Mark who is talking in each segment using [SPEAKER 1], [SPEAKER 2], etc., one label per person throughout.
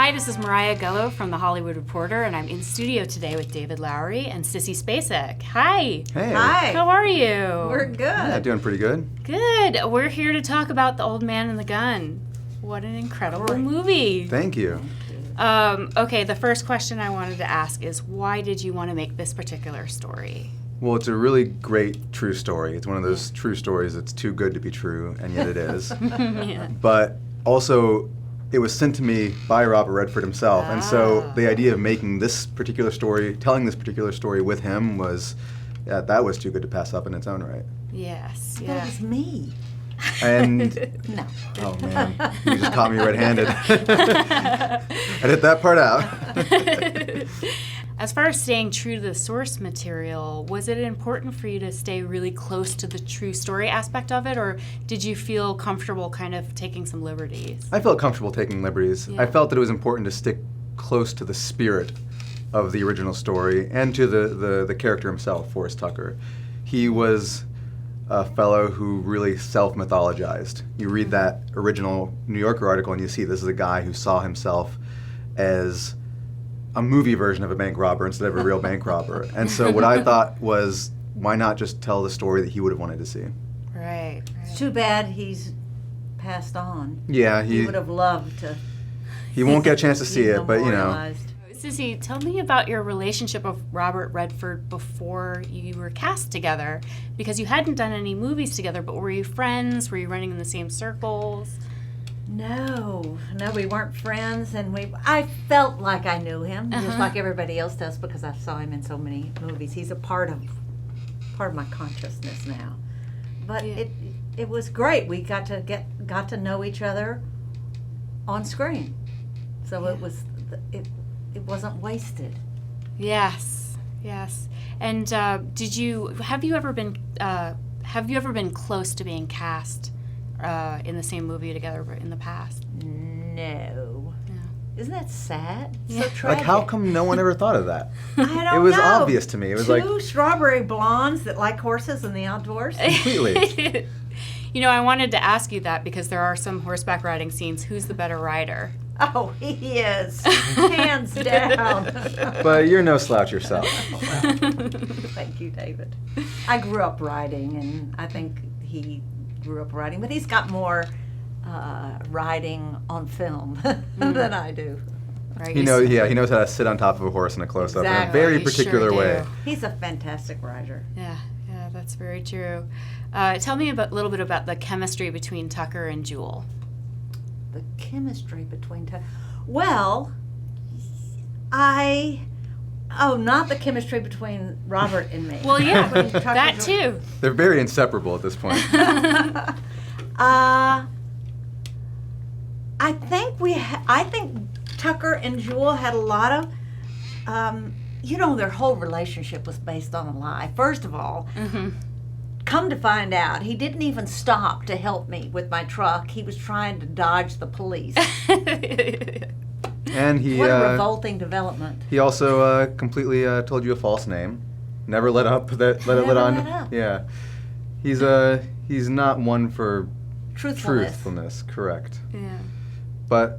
[SPEAKER 1] Hi, this is Mariah Gullo from The Hollywood Reporter, and I'm in studio today with David Lowry and Sissy Spacek. Hi.
[SPEAKER 2] Hey.
[SPEAKER 3] Hi.
[SPEAKER 1] How are you?
[SPEAKER 3] We're good.
[SPEAKER 2] Yeah, doing pretty good.
[SPEAKER 1] Good. We're here to talk about The Old Man and the Gun. What an incredible movie.
[SPEAKER 2] Thank you.
[SPEAKER 1] Okay, the first question I wanted to ask is, why did you want to make this particular story?
[SPEAKER 2] Well, it's a really great true story. It's one of those true stories that's too good to be true, and yet it is.
[SPEAKER 1] Yeah.
[SPEAKER 2] But also, it was sent to me by Robert Redford himself, and so the idea of making this particular story, telling this particular story with him was, that was too good to pass up in its own right.
[SPEAKER 1] Yes.
[SPEAKER 3] That
[SPEAKER 1] Yeah.
[SPEAKER 3] was me.
[SPEAKER 2] And
[SPEAKER 3] No.
[SPEAKER 2] oh man, you just caught me red-handed. Edit that part out.
[SPEAKER 1] As far as staying true to the source material, was it important for you to stay really close to the true story aspect of it, or did you feel comfortable kind of taking some liberties?
[SPEAKER 2] I felt comfortable taking liberties.
[SPEAKER 1] Yeah.
[SPEAKER 2] I felt that it was important to stick close to the spirit of the original story and to the character himself, Forrest Tucker. He was a fellow who really self-mythologized. You read that original New Yorker article and you see this is a guy who saw himself as a movie version of a bank robber instead of a real bank robber. And so what I thought was, why not just tell the story that he would have wanted to see?
[SPEAKER 1] Right.
[SPEAKER 3] It's too bad he's passed on.
[SPEAKER 2] Yeah,
[SPEAKER 3] He would have loved to.
[SPEAKER 2] he won't get a chance to see
[SPEAKER 3] be
[SPEAKER 2] it, but you know.
[SPEAKER 3] memorialized.
[SPEAKER 1] Sissy, tell me about your relationship with Robert Redford before you were cast together, because you hadn't done any movies together, but were you friends? Were you running in the same circles?
[SPEAKER 3] No, we weren't friends, and I felt like I knew him, just like everybody else does, because I saw him in so many movies. He's a part of my consciousness now. But
[SPEAKER 1] Yeah.
[SPEAKER 3] it was great. We got to know each other on screen, so
[SPEAKER 1] Yeah.
[SPEAKER 3] it wasn't wasted.
[SPEAKER 1] Yes, yes. And have you ever been close to being cast in the same movie together in the past?
[SPEAKER 3] No.
[SPEAKER 1] No.
[SPEAKER 3] Isn't that sad?
[SPEAKER 1] Yeah.
[SPEAKER 3] So tragic.
[SPEAKER 2] Like, how come no one ever thought of that?
[SPEAKER 3] I don't
[SPEAKER 2] It was
[SPEAKER 3] know.
[SPEAKER 2] obvious to me. It was like,
[SPEAKER 3] Two strawberry blondes that like horses in the outdoors.
[SPEAKER 2] completely.
[SPEAKER 1] You know, I wanted to ask you that because there are some horseback riding scenes. Who's the better rider?
[SPEAKER 3] Oh, he is. Hands down.
[SPEAKER 2] But you're no slouch yourself.
[SPEAKER 3] Thank you, David. I grew up riding, and I think he grew up riding, but he's got more riding on film than I do.
[SPEAKER 1] Right,
[SPEAKER 2] He
[SPEAKER 1] you
[SPEAKER 2] knows,
[SPEAKER 1] s-
[SPEAKER 2] yeah, he knows how to sit on top of a horse in a close-up in a
[SPEAKER 3] Exactly.
[SPEAKER 2] very
[SPEAKER 1] You
[SPEAKER 2] particular
[SPEAKER 1] sure
[SPEAKER 2] way.
[SPEAKER 1] do.
[SPEAKER 3] He's a fantastic rider.
[SPEAKER 1] Yeah, that's very true. Tell me a little bit about the chemistry between Tucker and Jewel.
[SPEAKER 3] The chemistry between well, not the chemistry between Robert and me.
[SPEAKER 1] Well, yeah,
[SPEAKER 3] Between Tucker
[SPEAKER 1] that
[SPEAKER 3] and-
[SPEAKER 1] too.
[SPEAKER 2] They're very inseparable at this point.
[SPEAKER 3] I think Tucker and Jewel had a lot of, their whole relationship was based on a lie. First of all, come to find out, he didn't even stop to help me with my truck. He was trying to dodge the police.
[SPEAKER 2] And he
[SPEAKER 3] What a revolting development.
[SPEAKER 2] he also completely told you a false name. Never let up let on.
[SPEAKER 3] let up.
[SPEAKER 2] Yeah. He's not one for truthfulness, correct.
[SPEAKER 1] Yeah.
[SPEAKER 2] But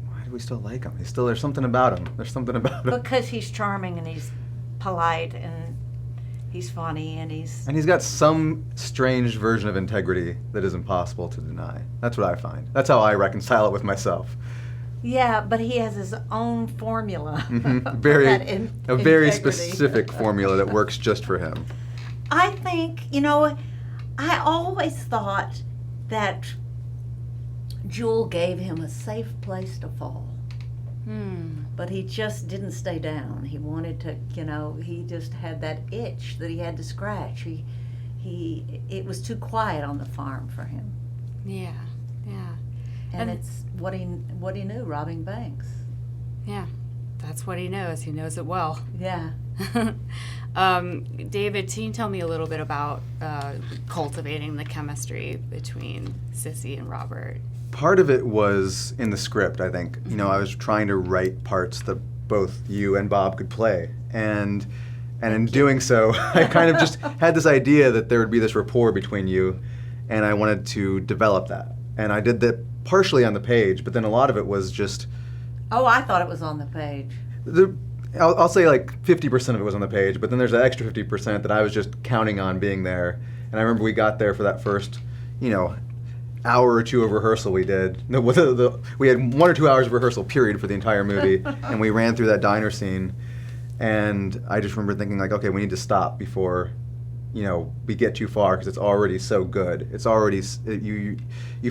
[SPEAKER 2] why do we still like him? There's something about him. There's something about him.
[SPEAKER 3] Because he's charming and he's polite and he's funny and
[SPEAKER 2] And he's got some strange version of integrity that is impossible to deny. That's what I find. That's how I reconcile it with myself.
[SPEAKER 3] yeah, but he has his own formula.
[SPEAKER 2] Mhm.
[SPEAKER 3] for
[SPEAKER 2] A very
[SPEAKER 3] integrity.
[SPEAKER 2] specific formula that works just for him.
[SPEAKER 3] I think, I always thought that Jewel gave him a safe place to fall. But he just didn't stay down. He wanted to, he just had that itch that he had to scratch. It was too quiet on the farm for him.
[SPEAKER 1] Yeah. Yeah.
[SPEAKER 3] And
[SPEAKER 1] And-
[SPEAKER 3] it's what he knew, robbing banks.
[SPEAKER 1] Yeah. That's what he knows. He knows it well.
[SPEAKER 3] Yeah.
[SPEAKER 1] David, can you tell me a little bit about cultivating the chemistry between Sissy and Robert?
[SPEAKER 2] Part of it was in the script, I think. I was trying to write parts that both you and Bob could play. And in doing so, I kind of just had this idea that there would be this rapport between you, and I wanted to develop that. And I did that partially on the page, but then a lot of it was just
[SPEAKER 3] Oh, I thought it was on the page.
[SPEAKER 2] I'll say like 50% of it was on the page, but then there's that extra 50% that I was just counting on being there. And I remember we got there for that first, hour or two of rehearsal we did. No, we had 1 or 2 hours of rehearsal, period, for the entire movie. And we ran through that diner scene. And I just remember thinking, like, okay, we need to stop before, we get too far, because it's already so good. It's already, you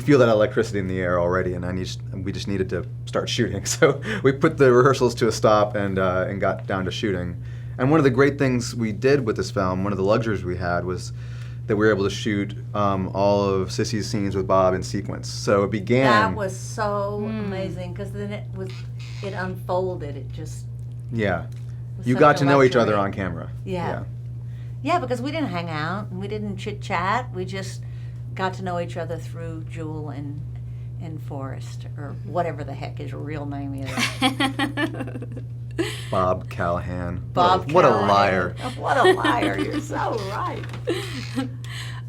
[SPEAKER 2] feel that electricity in the air already, and we just needed to start shooting. So we put the rehearsals to a stop and got down to shooting. And one of the great things we did with this film, one of the luxuries we had, was that we were able to shoot all of Sissy's scenes with Bob in sequence. So it began.
[SPEAKER 3] That was so amazing, because then it unfolded. It just.
[SPEAKER 2] Yeah.
[SPEAKER 3] was
[SPEAKER 2] You
[SPEAKER 3] such
[SPEAKER 2] got
[SPEAKER 3] a
[SPEAKER 2] to know each other
[SPEAKER 3] luxury.
[SPEAKER 2] on camera.
[SPEAKER 3] Yeah. Yeah, because we didn't hang out and we didn't chit chat. We just got to know each other through Jewel and Forrest, or whatever the heck his real name is.
[SPEAKER 2] Bob Callahan.
[SPEAKER 3] Bob
[SPEAKER 2] What a
[SPEAKER 3] Callahan.
[SPEAKER 2] liar.
[SPEAKER 3] What a liar. You're so right.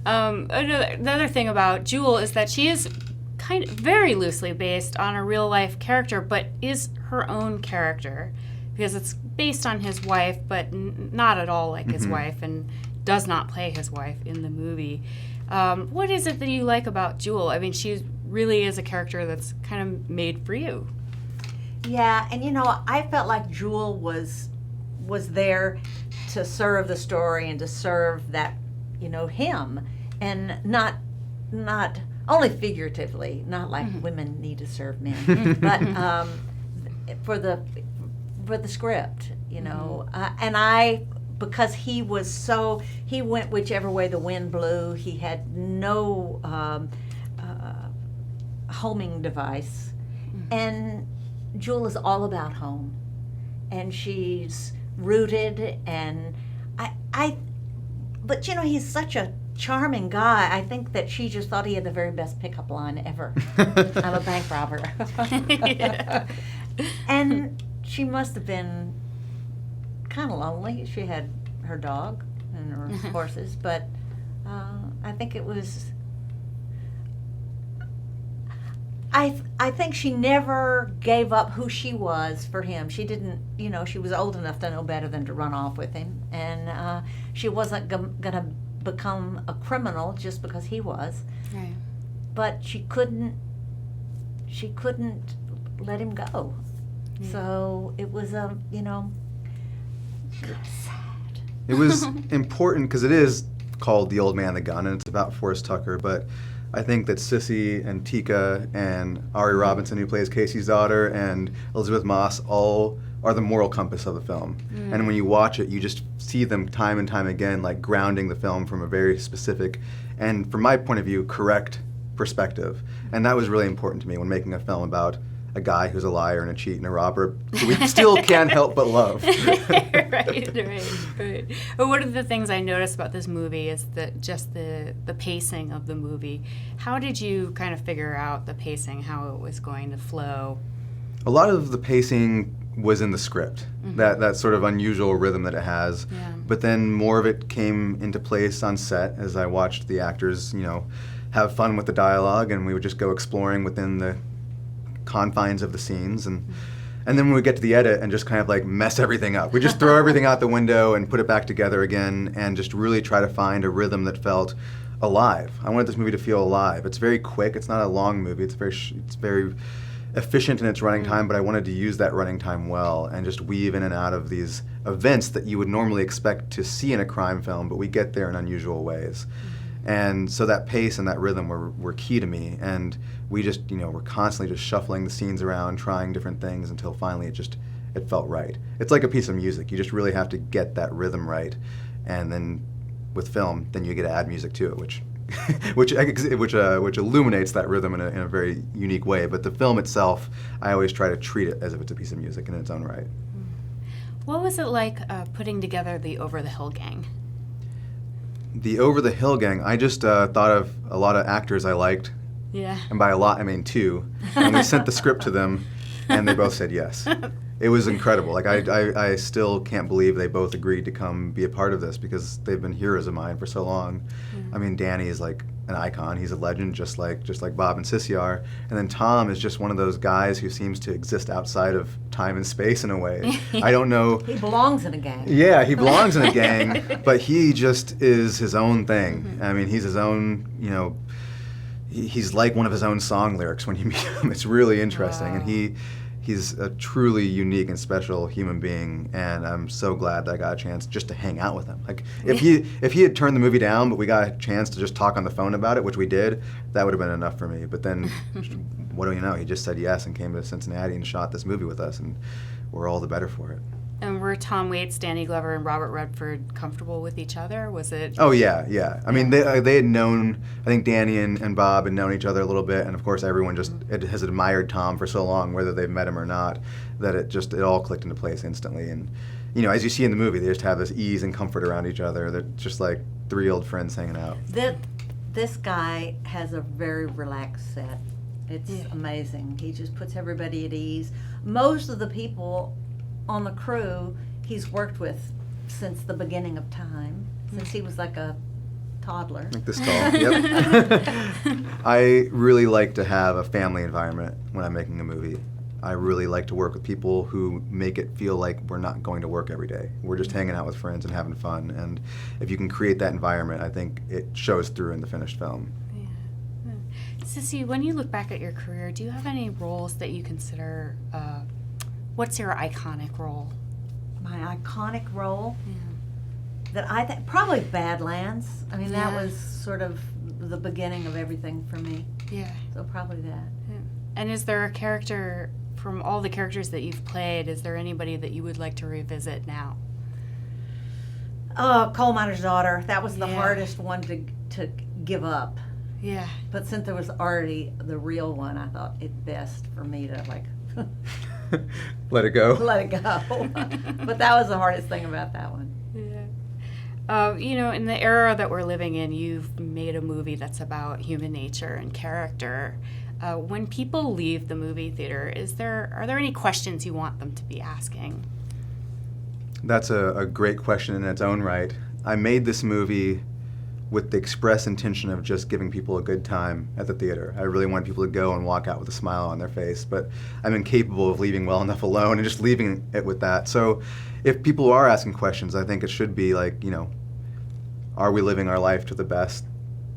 [SPEAKER 1] The other thing about Jewel is that she is kind of very loosely based on a real life character, but is her own character, because it's based on his wife, but not at all like his wife, and does not play his wife in the movie. What is it that you like about Jewel? I mean, she really is a character that's kind of made for you.
[SPEAKER 3] Yeah, and I felt like Jewel was there to serve the story and to serve that, him, and not only figuratively, not like women need to serve men, but for the script, and because he went whichever way the wind blew. He had no homing device, and Jewel is all about home, and she's rooted, and but he's such a charming guy. I think that she just thought he had the very best pickup line ever. I'm a bank robber.
[SPEAKER 1] Yeah.
[SPEAKER 3] And she must have been kind of lonely. She had her dog and her horses, but I think it was. I think she never gave up who she was for him. She didn't, she was old enough to know better than to run off with him, and she wasn't gonna become a criminal just because he was.
[SPEAKER 1] Right.
[SPEAKER 3] But she couldn't let him go.
[SPEAKER 1] Yeah.
[SPEAKER 3] So it was sad.
[SPEAKER 2] It was important because it is called The Old Man and the Gun, and it's about Forrest Tucker, but I think that Sissy and Tika and Ari Robinson, who plays Casey's daughter, and Elizabeth Moss all are the moral compass of the film. And when you watch it, you just see them time and time again, like grounding the film from a very specific, and from my point of view, correct perspective. And that was really important to me when making a film about a guy who's a liar and a cheat and a robber who we still can't help but love.
[SPEAKER 1] Right. But one of the things I noticed about this movie is that just the pacing of the movie. How did you kind of figure out the pacing, how it was going to flow?
[SPEAKER 2] A lot of the pacing was in the script, that sort of unusual rhythm that it has.
[SPEAKER 1] Yeah.
[SPEAKER 2] But then more of it came into place on set as I watched the actors, have fun with the dialogue, and we would just go exploring within the confines of the scenes, and then when we get to the edit and just kind of like mess everything up, we just throw everything out the window and put it back together again, and just really try to find a rhythm that felt alive. I wanted this movie to feel alive. It's very quick. It's not a long movie. It's very efficient in its running time, but I wanted to use that running time well and just weave in and out of these events that you would normally expect to see in a crime film, but we get there in unusual ways. And so that pace and that rhythm were key to me, and we just, we're constantly just shuffling the scenes around, trying different things until finally it felt right. It's like a piece of music. You just really have to get that rhythm right, and then with film, then you get to add music to it, which illuminates that rhythm in a very unique way. But the film itself, I always try to treat it as if it's a piece of music in its own right.
[SPEAKER 1] What was it like putting together the Over the Hill Gang?
[SPEAKER 2] The Over the Hill Gang, I just thought of a lot of actors I liked.
[SPEAKER 1] Yeah.
[SPEAKER 2] And by a lot, I mean 2. And we sent the script to them, and they both said yes. It was incredible. Like, I still can't believe they both agreed to come be a part of this, because they've been heroes of mine for so long. I mean, Danny is like an icon. He's a legend, just like Bob and Sissy are. And then Tom is just one of those guys who seems to exist outside of time and space in a way. I don't know.
[SPEAKER 3] He belongs in a gang.
[SPEAKER 2] Yeah, he belongs in a gang, but he just is his own thing. I mean, he's his own, he's like one of his own song lyrics when you meet him. It's really interesting.
[SPEAKER 1] Wow.
[SPEAKER 2] And he's a truly unique and special human being, and I'm so glad that I got a chance just to hang out with him. Like, if he had turned the movie down, but we got a chance to just talk on the phone about it, which we did, that would have been enough for me. But then, what do you know? He just said yes and came to Cincinnati and shot this movie with us, and we're all the better for it.
[SPEAKER 1] And were Tom Waits, Danny Glover, and Robert Redford comfortable with each other? Was it?
[SPEAKER 2] Oh, yeah. I mean, they had known, I think Danny and Bob had known each other a little bit, and of course everyone has admired Tom for so long, whether they've met him or not, that it all clicked into place instantly. And, as you see in the movie, they just have this ease and comfort around each other. They're just like three old friends hanging out.
[SPEAKER 3] This guy has a very relaxed set. It's amazing. He just puts everybody at ease. Most of the people on the crew he's worked with since the beginning of time, since he was like a toddler.
[SPEAKER 2] Like this tall, yep. I really like to have a family environment when I'm making a movie. I really like to work with people who make it feel like we're not going to work every day. We're just hanging out with friends and having fun. And if you can create that environment, I think it shows through in the finished film.
[SPEAKER 1] Yeah. Sissy, when you look back at your career, do you have any roles that you consider, what's your iconic role?
[SPEAKER 3] My iconic role? That I think, probably Badlands. I mean, that was sort of the beginning of everything for me.
[SPEAKER 1] Yeah.
[SPEAKER 3] So probably that.
[SPEAKER 1] Yeah. And is there a character, from all the characters that you've played, is there anybody that you would like to revisit now?
[SPEAKER 3] Coal Miner's Daughter. That was the hardest one to give up.
[SPEAKER 1] Yeah.
[SPEAKER 3] But since there was already the real one, I thought it best for me to
[SPEAKER 2] Let it go.
[SPEAKER 3] let it go. But that was the hardest thing about that one.
[SPEAKER 1] Yeah. In the era that we're living in, you've made a movie that's about human nature and character. When people leave the movie theater, are there any questions you want them to be asking?
[SPEAKER 2] That's a great question in its own right. I made this movie with the express intention of just giving people a good time at the theater. I really want people to go and walk out with a smile on their face, but I'm incapable of leaving well enough alone and just leaving it with that. So if people are asking questions, I think it should be like, are we living our life to the best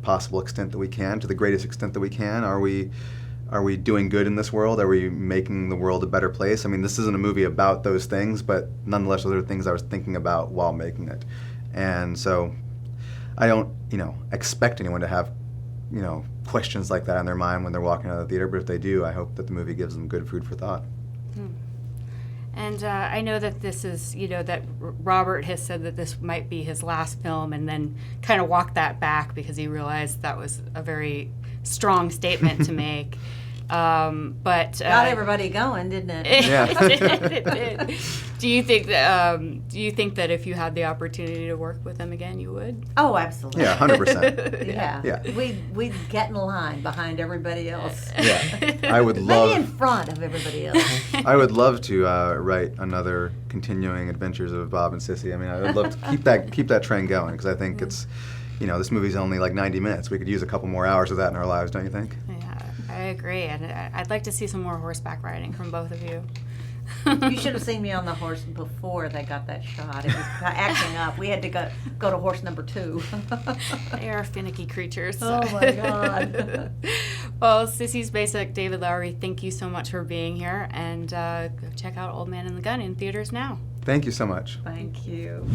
[SPEAKER 2] possible extent that we can, to the greatest extent that we can? Are we doing good in this world? Are we making the world a better place? I mean, this isn't a movie about those things, but nonetheless, those are things I was thinking about while making it. And so I don't, expect anyone to have, questions like that in their mind when they're walking out of the theater, but if they do, I hope that the movie gives them good food for thought.
[SPEAKER 1] And I know that this is, that Robert has said that this might be his last film, and then kind of walked that back because he realized that was a very strong statement to make. But
[SPEAKER 3] got everybody going, didn't it?
[SPEAKER 1] It did. Do you think that if you had the opportunity to work with him again, you would?
[SPEAKER 3] Oh, absolutely.
[SPEAKER 2] Yeah, 100%.
[SPEAKER 3] Yeah. We'd get in line behind everybody else.
[SPEAKER 2] Yeah, I would love.
[SPEAKER 3] Maybe in front of everybody else.
[SPEAKER 2] I would love to write another continuing adventures of Bob and Sissy. I mean, I would love to keep that train going, because I think it's, this movie's only like 90 minutes. We could use a couple more hours of that in our lives, don't you think?
[SPEAKER 1] Yeah, I agree, and I'd like to see some more horseback riding from both of you.
[SPEAKER 3] You should have seen me on the horse before they got that shot. It was acting up. We had to go to horse number 2.
[SPEAKER 1] They are finicky creatures.
[SPEAKER 3] Oh my God.
[SPEAKER 1] Well, Sissy Spacek, David Lowry, thank you so much for being here, and go check out Old Man and the Gun in theaters now.
[SPEAKER 2] Thank you so much.
[SPEAKER 3] Thank you.